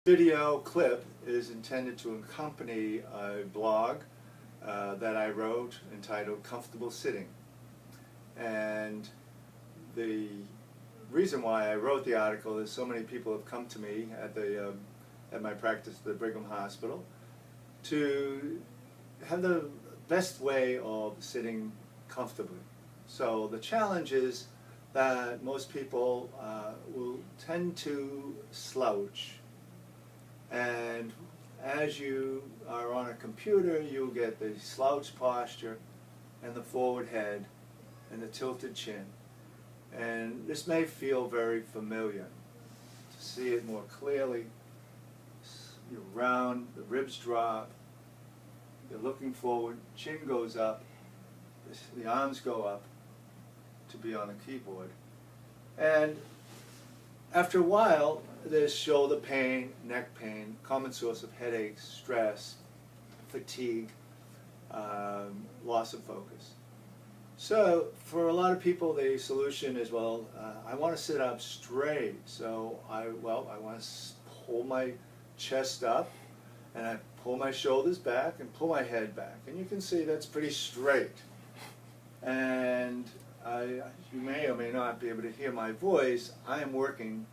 Video clip is intended to accompany a blog that I wrote entitled Comfortable Sitting. And the reason why I wrote the article is so many people have come to me at my practice at the Brigham Hospital to have the best way of sitting comfortably. So the challenge is that most people will tend to slouch, and as you are on a computer, you'll get the slouch posture and the forward head and the tilted chin. And this may feel very familiar. To see it more clearly, you're round, the ribs drop, you're looking forward, chin goes up, the arms go up to be on the keyboard. And after a while, there's shoulder pain, neck pain, common source of headaches, stress, fatigue, loss of focus. So for a lot of people, the solution is, well, I want to sit up straight. So I want to pull my chest up, and I pull my shoulders back and pull my head back. And you can see that's pretty straight. And you may or may not be able to hear my voice. I am working,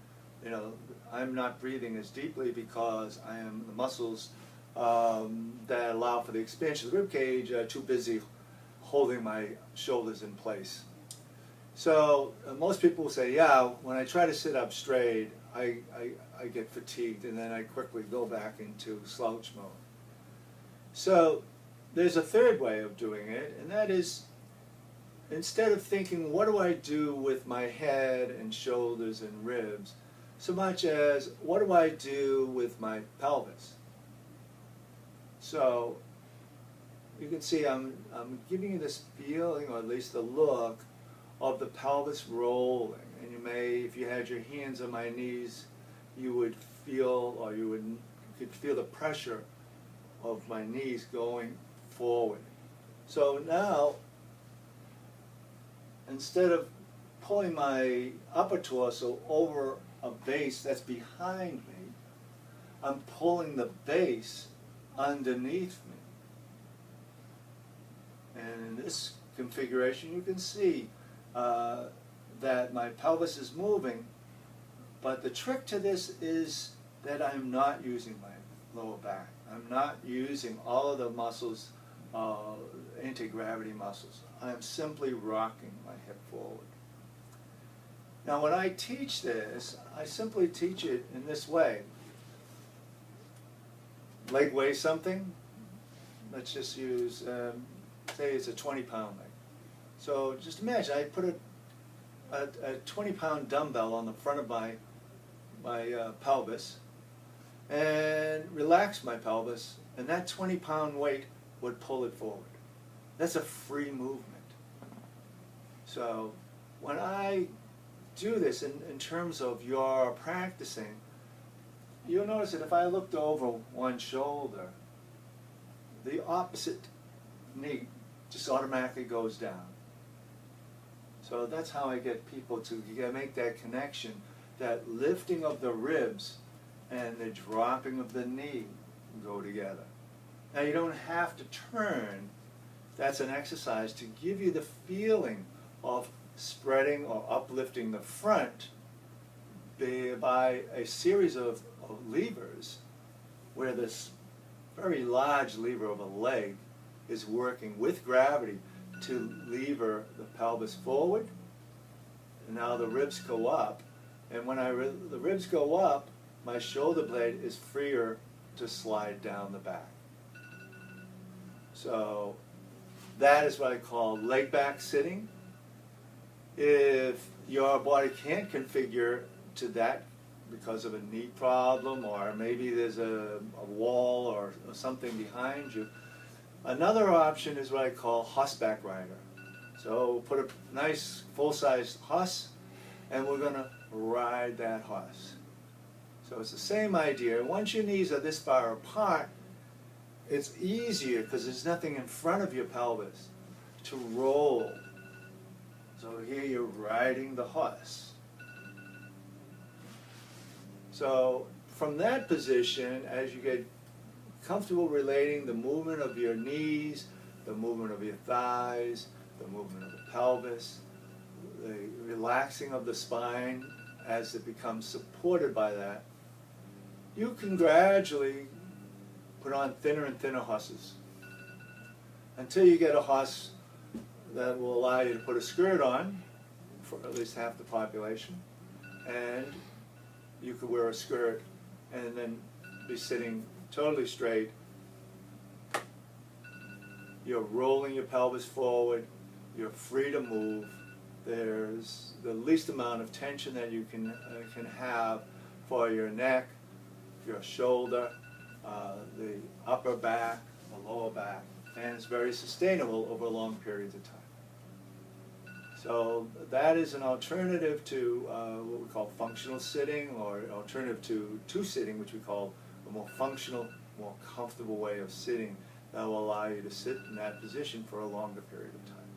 I'm not breathing as deeply because the muscles that allow for the expansion of the rib cage are too busy holding my shoulders in place. So most people will say, yeah, when I try to sit up straight, I get fatigued, and then I quickly go back into slouch mode. So there's a third way of doing it, and that is, instead of thinking, what do I do with my head and shoulders and ribs, so much as, what do I do with my pelvis? So you can see I'm giving you this feeling, or at least a look, of the pelvis rolling. And you may, if you had your hands on my knees, you would feel, or you could feel the pressure of my knees going forward. So now, instead of pulling my upper torso over a base that's behind me, I'm pulling the base underneath me. And in this configuration, you can see that my pelvis is moving, but the trick to this is that I'm not using my lower back. I'm not using all of the muscles, anti-gravity muscles. I'm simply rocking my hip forward. Now when I teach this, I simply teach it in this way. Leg weighs something. Let's just use, say it's a 20-pound leg. So just imagine I put a 20-pound dumbbell on the front of my pelvis and relax my pelvis, and that 20-pound weight would pull it forward. That's a free movement. So when I do this in terms of your practicing, you'll notice that if I looked over one shoulder, the opposite knee just automatically goes down. So that's how I get people to make that connection, that lifting of the ribs and the dropping of the knee go together. Now you don't have to turn. That's an exercise to give you the feeling of spreading or uplifting the front by a series of levers, where this very large lever of a leg is working with gravity to lever the pelvis forward. And now the ribs go up, and when the ribs go up, my shoulder blade is freer to slide down the back. So that is what I call leg back sitting. If your body can't configure to that because of a knee problem, or maybe there's a wall or something behind you, another option is what I call horseback rider. So put a nice full-size horse, and we're going to ride that horse. So it's the same idea. Once your knees are this far apart, it's easier, because there's nothing in front of your pelvis, to roll. So here you're riding the horse. So from that position, as you get comfortable relating the movement of your knees, the movement of your thighs, the movement of the pelvis, the relaxing of the spine as it becomes supported by that, you can gradually put on thinner and thinner hosses until you get a hoss that will allow you to put a skirt on for at least half the population, and you could wear a skirt and then be sitting totally straight. You're rolling your pelvis forward, you're free to move. There's the least amount of tension that you can have for your neck, your shoulder, the upper back, the lower back, and it's very sustainable over long periods of time. So that is an alternative to what we call functional sitting, or an alternative to sitting, which we call a more functional, more comfortable way of sitting that will allow you to sit in that position for a longer period of time.